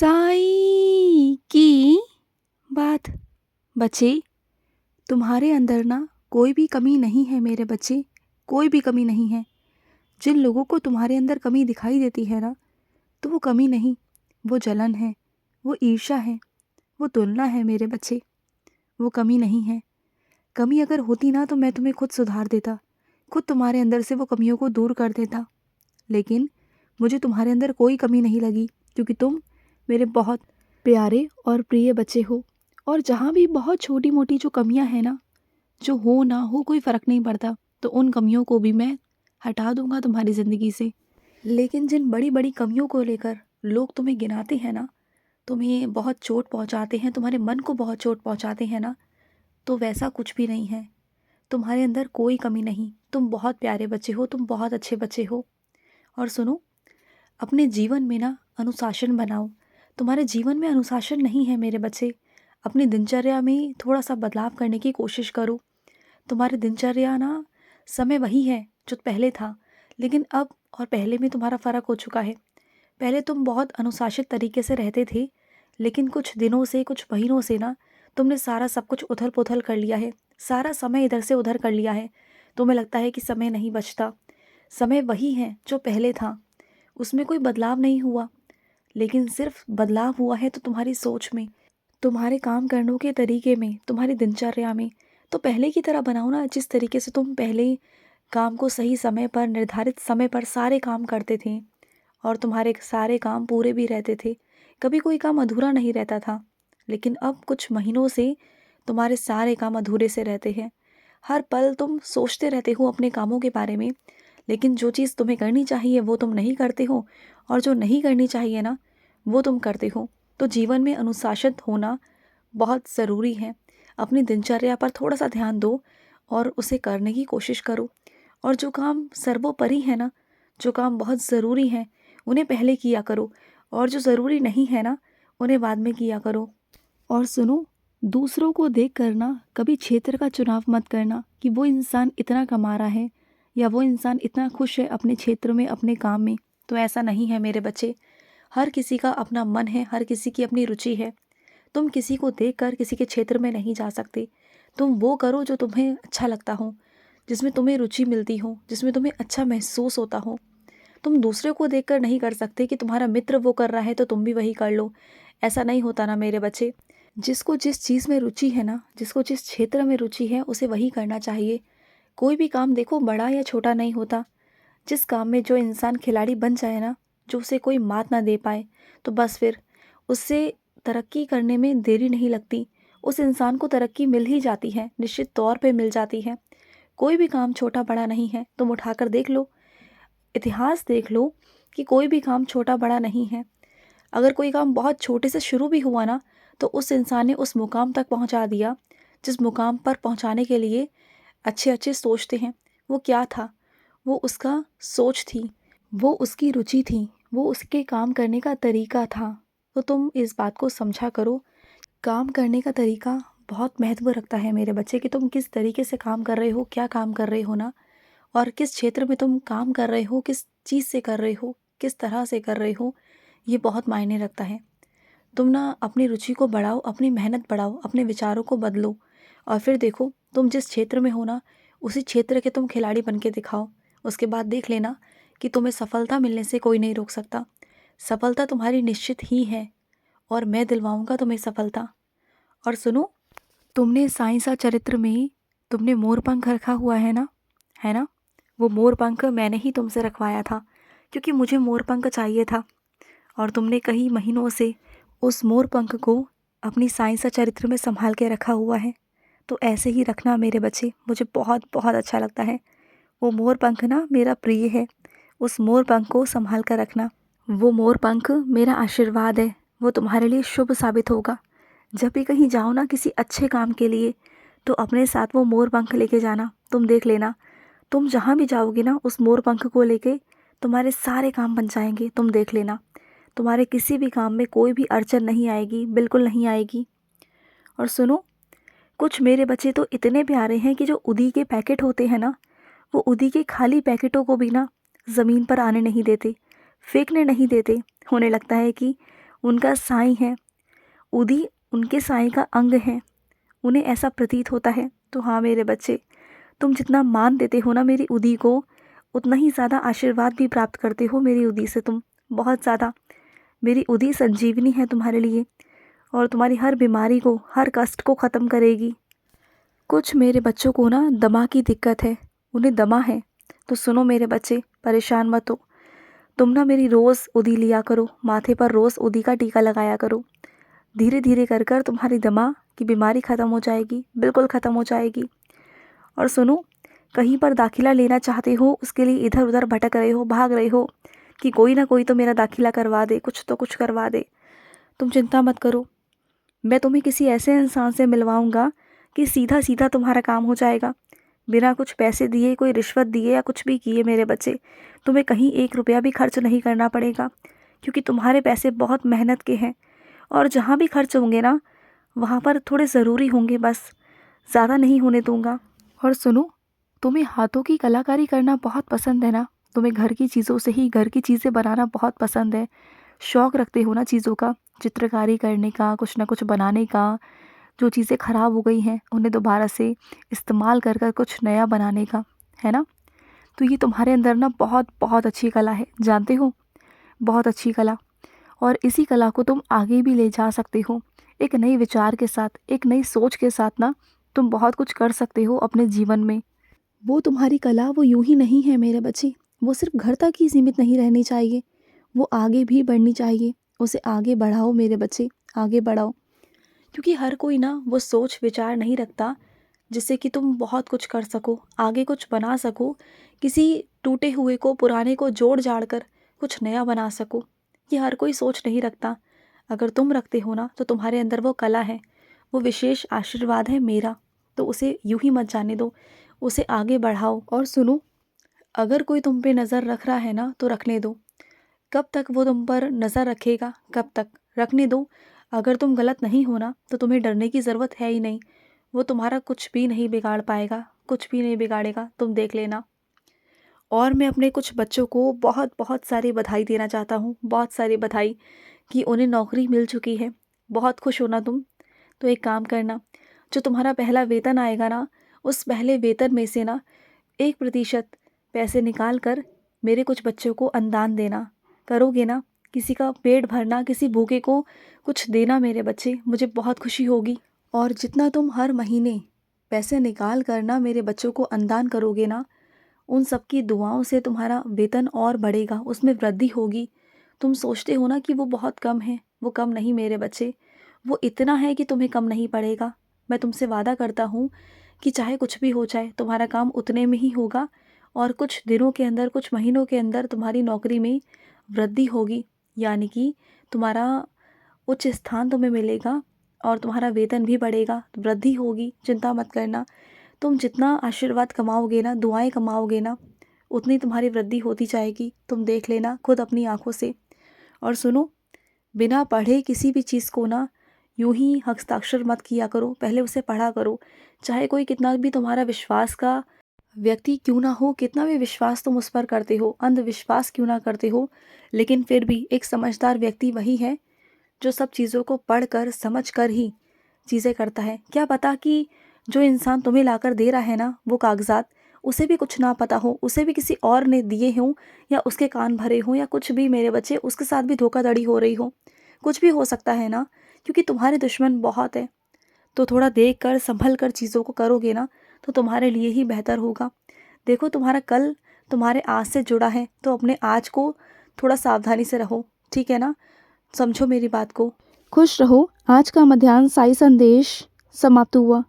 साईं की बात। बच्चे, तुम्हारे अंदर ना कोई भी कमी नहीं है मेरे बच्चे, कोई भी कमी नहीं है। जिन लोगों को तुम्हारे अंदर कमी दिखाई देती है ना, तो वो कमी नहीं, वो जलन है, वो ईर्ष्या है, वो तुलना है मेरे बच्चे। वो कमी नहीं है। कमी अगर होती ना तो मैं तुम्हें खुद सुधार देता, खुद तुम्हारे अंदर से वो कमियों को दूर कर देता। लेकिन मुझे तुम्हारे अंदर कोई कमी नहीं लगी, क्योंकि तुम मेरे बहुत प्यारे और प्रिय बच्चे हो। और जहाँ भी बहुत छोटी मोटी जो कमियाँ हैं ना, जो हो ना हो कोई फ़र्क नहीं पड़ता, तो उन कमियों को भी मैं हटा दूंगा तुम्हारी ज़िंदगी से। लेकिन जिन बड़ी बड़ी कमियों को लेकर लोग तुम्हें गिनाते हैं ना, तुम्हें बहुत चोट पहुँचाते हैं, तुम्हारे मन को बहुत चोट पहुँचाते हैं ना, तो वैसा कुछ भी नहीं है। तुम्हारे अंदर कोई कमी नहीं, तुम बहुत प्यारे बच्चे हो, तुम बहुत अच्छे बच्चे हो। और सुनो, अपने जीवन में ना अनुशासन बनाओ। तुम्हारे जीवन में अनुशासन नहीं है मेरे बच्चे। अपनी दिनचर्या में थोड़ा सा बदलाव करने की कोशिश करो। तुम्हारी दिनचर्या ना समय वही है जो पहले था, लेकिन अब और पहले में तुम्हारा फ़र्क हो चुका है। पहले तुम बहुत अनुशासित तरीके से रहते थे, लेकिन कुछ दिनों से, कुछ महीनों से ना तुमने सारा सब कुछ उथल-पुथल कर लिया है। सारा समय इधर से उधर कर लिया है। तुम्हें लगता है कि समय नहीं बचता। समय वही है जो पहले था, उसमें कोई बदलाव नहीं हुआ। लेकिन सिर्फ बदलाव हुआ है तो तुम्हारी सोच में, तुम्हारे काम करने के तरीके में, तुम्हारी दिनचर्या में। तो पहले की तरह बनाओ ना, जिस तरीके से तुम पहले काम को सही समय पर, निर्धारित समय पर सारे काम करते थे और तुम्हारे सारे काम पूरे भी रहते थे। कभी कोई काम अधूरा नहीं रहता था। लेकिन अब कुछ महीनों से तुम्हारे सारे काम अधूरे से रहते हैं। हर पल तुम सोचते रहते हो अपने कामों के बारे में, लेकिन जो चीज़ तुम्हें करनी चाहिए वो तुम नहीं करते हो, और जो नहीं करनी चाहिए ना, वो तुम करते हो। तो जीवन में अनुशासित होना बहुत ज़रूरी है। अपनी दिनचर्या पर थोड़ा सा ध्यान दो और उसे करने की कोशिश करो। और जो काम सर्वोपरि है ना, जो काम बहुत ज़रूरी हैं, उन्हें पहले किया करो, और जो ज़रूरी नहीं है ना, उन्हें बाद में किया करो। और सुनो, दूसरों को देख कर ना कभी क्षेत्र का चुनाव मत करना कि वो इंसान इतना कमा रहा है या वो इंसान इतना खुश है अपने क्षेत्र में, अपने काम में। तो ऐसा नहीं है मेरे बच्चे। हर किसी का अपना मन है, हर किसी की अपनी रुचि है। तुम किसी को देखकर किसी के क्षेत्र में नहीं जा सकते। तुम वो करो जो तुम्हें अच्छा लगता हो, जिसमें तुम्हें रुचि मिलती हो, जिसमें तुम्हें अच्छा महसूस होता हो। तुम दूसरे को देखकर नहीं कर सकते कि तुम्हारा मित्र वो कर रहा है तो तुम भी वही कर लो। ऐसा नहीं होता ना मेरे बच्चे। जिसको जिस चीज़ में रुचि है ना, जिसको जिस क्षेत्र में रुचि है, उसे वही करना चाहिए। कोई भी काम देखो बड़ा या छोटा नहीं होता। जिस काम में जो इंसान खिलाड़ी बन जाए ना, जो उसे कोई मात ना दे पाए, तो बस फिर उससे तरक्की करने में देरी नहीं लगती। उस इंसान को तरक्की मिल ही जाती है, निश्चित तौर पे मिल जाती है। कोई भी काम छोटा बड़ा नहीं है। तुम उठाकर देख लो, इतिहास देख लो कि कोई भी काम छोटा बड़ा नहीं है। अगर कोई काम बहुत छोटे से शुरू भी हुआ ना, तो उस इंसान ने उस मुकाम तक पहुंचा दिया जिस मुकाम पर पहुंचाने के लिए अच्छे अच्छे सोचते हैं। वो क्या था? वो उसका सोच थी, वो उसकी रुचि थी, वो उसके काम करने का तरीका था। तो तुम इस बात को समझा करो। काम करने का तरीका बहुत महत्व रखता है मेरे बच्चे, कि तुम किस तरीके से काम कर रहे हो, क्या काम कर रहे हो ना, और किस क्षेत्र में तुम काम कर रहे हो, किस चीज़ से कर रहे हो, किस तरह से कर रहे हो, ये बहुत मायने रखता है। तुम ना अपनी रुचि को बढ़ाओ, अपनी मेहनत बढ़ाओ, अपने विचारों को बदलो, और फिर देखो तुम जिस क्षेत्र में हो ना, उसी क्षेत्र के तुम खिलाड़ी बन के दिखाओ। उसके बाद देख लेना कि तुम्हें सफलता मिलने से कोई नहीं रोक सकता। सफलता तुम्हारी निश्चित ही है, और मैं दिलवाऊंगा तुम्हें सफलता। और सुनो, तुमने साईं सा चरित्र में तुमने मोर पंख रखा हुआ है ना, है ना? वो मोर पंख मैंने ही तुमसे रखवाया था, क्योंकि मुझे मोर पंख चाहिए था। और तुमने कई महीनों से उस मोर पंख को अपनी साईं सा चरित्र में संभाल के रखा हुआ है। तो ऐसे ही रखना मेरे बच्चे, मुझे बहुत बहुत अच्छा लगता है। वो मोर पंख ना मेरा प्रिय है। उस मोर पंख को संभाल कर रखना। वो मोर पंख मेरा आशीर्वाद है, वो तुम्हारे लिए शुभ साबित होगा। जब भी कहीं जाओ ना किसी अच्छे काम के लिए, तो अपने साथ वो मोर पंख लेके जाना। तुम देख लेना, तुम जहाँ भी जाओगे ना, उस मोर पंख को लेके तुम्हारे सारे काम बन जाएंगे। तुम देख लेना, तुम्हारे किसी भी काम में कोई भी अड़चन नहीं आएगी, बिल्कुल नहीं आएगी। और सुनो, कुछ मेरे बच्चे तो इतने प्यारे हैं कि जो उदी के पैकेट होते हैं ना, वो उदी के खाली पैकेटों को भी ना ज़मीन पर आने नहीं देते, फेंकने नहीं देते। उन्हें लगता है कि उनका साईं है, उदी उनके साईं का अंग है, उन्हें ऐसा प्रतीत होता है। तो हाँ मेरे बच्चे, तुम जितना मान देते हो ना मेरी उदी को, उतना ही ज़्यादा आशीर्वाद भी प्राप्त करते हो मेरी उदी से तुम, बहुत ज़्यादा। मेरी उदी संजीवनी है तुम्हारे लिए और तुम्हारी हर बीमारी को, हर कष्ट को ख़त्म करेगी। कुछ मेरे बच्चों को ना दमा की दिक्कत है, उन्हें दमा है। तो सुनो मेरे बच्चे, परेशान मत हो। तुम ना मेरी रोज़ उदी लिया करो, माथे पर रोज़ उदी का टीका लगाया करो। धीरे धीरे कर कर तुम्हारी दमा की बीमारी ख़त्म हो जाएगी, बिल्कुल ख़त्म हो जाएगी। और सुनो, कहीं पर दाखिला लेना चाहते हो, उसके लिए इधर उधर भटक रहे हो, भाग रहे हो कि कोई ना कोई तो मेरा दाखिला करवा दे, कुछ तो कुछ करवा दे। तुम चिंता मत करो, मैं तुम्हें किसी ऐसे इंसान से मिलवाऊंगा कि सीधा सीधा तुम्हारा काम हो जाएगा, बिना कुछ पैसे दिए, कोई रिश्वत दिए या कुछ भी किए मेरे बच्चे। तुम्हें कहीं 1 रुपया भी खर्च नहीं करना पड़ेगा, क्योंकि तुम्हारे पैसे बहुत मेहनत के हैं। और जहाँ भी खर्च होंगे ना, वहाँ पर थोड़े ज़रूरी होंगे, बस ज़्यादा नहीं होने दूंगा। और सुनो, तुम्हें हाथों की कलाकारी करना बहुत पसंद है ना, तुम्हें घर की चीज़ों से ही घर की चीज़ें बनाना बहुत पसंद है, शौक़ रखते हो ना चीज़ों का, चित्रकारी करने का, कुछ ना कुछ बनाने का, जो चीज़ें ख़राब हो गई हैं उन्हें दोबारा से इस्तेमाल कर कर कुछ नया बनाने का, है ना। तो ये तुम्हारे अंदर ना बहुत बहुत अच्छी कला है, जानते हो, बहुत अच्छी कला। और इसी कला को तुम आगे भी ले जा सकते हो, एक नए विचार के साथ, एक नई सोच के साथ ना तुम बहुत कुछ कर सकते हो अपने जीवन में। वो तुम्हारी कला वो यूं ही नहीं है मेरे बच्चे, वो सिर्फ घर तक ही सीमित नहीं रहनी चाहिए, वो आगे भी बढ़नी चाहिए। उसे आगे बढ़ाओ मेरे बच्चे, आगे बढ़ाओ। क्योंकि हर कोई ना वो सोच विचार नहीं रखता जिससे कि तुम बहुत कुछ कर सको, आगे कुछ बना सको, किसी टूटे हुए को, पुराने को जोड़ जाड़ कर कुछ नया बना सको। ये हर कोई सोच नहीं रखता। अगर तुम रखते हो ना, तो तुम्हारे अंदर वो कला है, वो विशेष आशीर्वाद है मेरा, तो उसे यूं ही मत जाने दो, उसे आगे बढ़ाओ। और सुनो, अगर कोई तुम पे नज़र रख रहा है ना, तो रखने दो। कब तक वो तुम पर नज़र रखेगा, कब तक, रखने दो। अगर तुम गलत नहीं हो ना, तो तुम्हें डरने की ज़रूरत है ही नहीं। वो तुम्हारा कुछ भी नहीं बिगाड़ पाएगा, कुछ भी नहीं बिगाड़ेगा, तुम देख लेना। और मैं अपने कुछ बच्चों को बहुत बहुत सारी बधाई देना चाहता हूँ, बहुत सारी बधाई कि उन्हें नौकरी मिल चुकी है। बहुत खुश होना तुम। तो एक काम करना, जो तुम्हारा पहला वेतन आएगा ना, उस पहले वेतन में से ना 1% पैसे निकाल कर मेरे कुछ बच्चों को अनुदान देना। करोगे ना, किसी का पेट भरना, किसी भूखे को कुछ देना मेरे बच्चे, मुझे बहुत खुशी होगी। और जितना तुम हर महीने पैसे निकाल कर ना मेरे बच्चों को अनुदान करोगे ना, उन सब की दुआओं से तुम्हारा वेतन और बढ़ेगा, उसमें वृद्धि होगी। तुम सोचते हो ना कि वो बहुत कम है, वो कम नहीं मेरे बच्चे, वो इतना है कि तुम्हें कम नहीं पड़ेगा। मैं तुमसे वादा करता हूँ कि चाहे कुछ भी हो जाए, तुम्हारा काम उतने में ही होगा और कुछ दिनों के अंदर, कुछ महीनों के अंदर तुम्हारी नौकरी में वृद्धि होगी, यानी कि तुम्हारा उच्च स्थान तुम्हें मिलेगा और तुम्हारा वेतन भी बढ़ेगा, वृद्धि होगी। चिंता मत करना, तुम जितना आशीर्वाद कमाओगे ना, दुआएं कमाओगे ना, उतनी तुम्हारी वृद्धि होती जाएगी। तुम देख लेना खुद अपनी आंखों से। और सुनो, बिना पढ़े किसी भी चीज़ को ना यूं ही हस्ताक्षर मत किया करो, पहले उसे पढ़ा करो। चाहे कोई कितना भी तुम्हारा विश्वास का व्यक्ति क्यों ना हो, कितना भी विश्वास तुम उस पर करते हो, अंधविश्वास क्यों ना करते हो, लेकिन फिर भी एक समझदार व्यक्ति वही है जो सब चीज़ों को पढ़ कर, समझ कर ही चीज़ें करता है। क्या पता कि जो इंसान तुम्हें लाकर दे रहा है ना वो कागजात, उसे भी कुछ ना पता हो, उसे भी किसी और ने दिए हों या उसके कान भरे हों या कुछ भी मेरे बच्चे, उसके साथ भी धोखाधड़ी हो रही हो, कुछ भी हो सकता है ना, क्योंकि तुम्हारे दुश्मन बहुत है। तो थोड़ा देख कर, संभल कर चीज़ों को करोगे ना, तो तुम्हारे लिए ही बेहतर होगा। देखो, तुम्हारा कल तुम्हारे आज से जुड़ा है, तो अपने आज को थोड़ा सावधानी से रहो, ठीक है ना। समझो मेरी बात को। खुश रहो। आज का मध्याह्न साई संदेश समाप्त हुआ।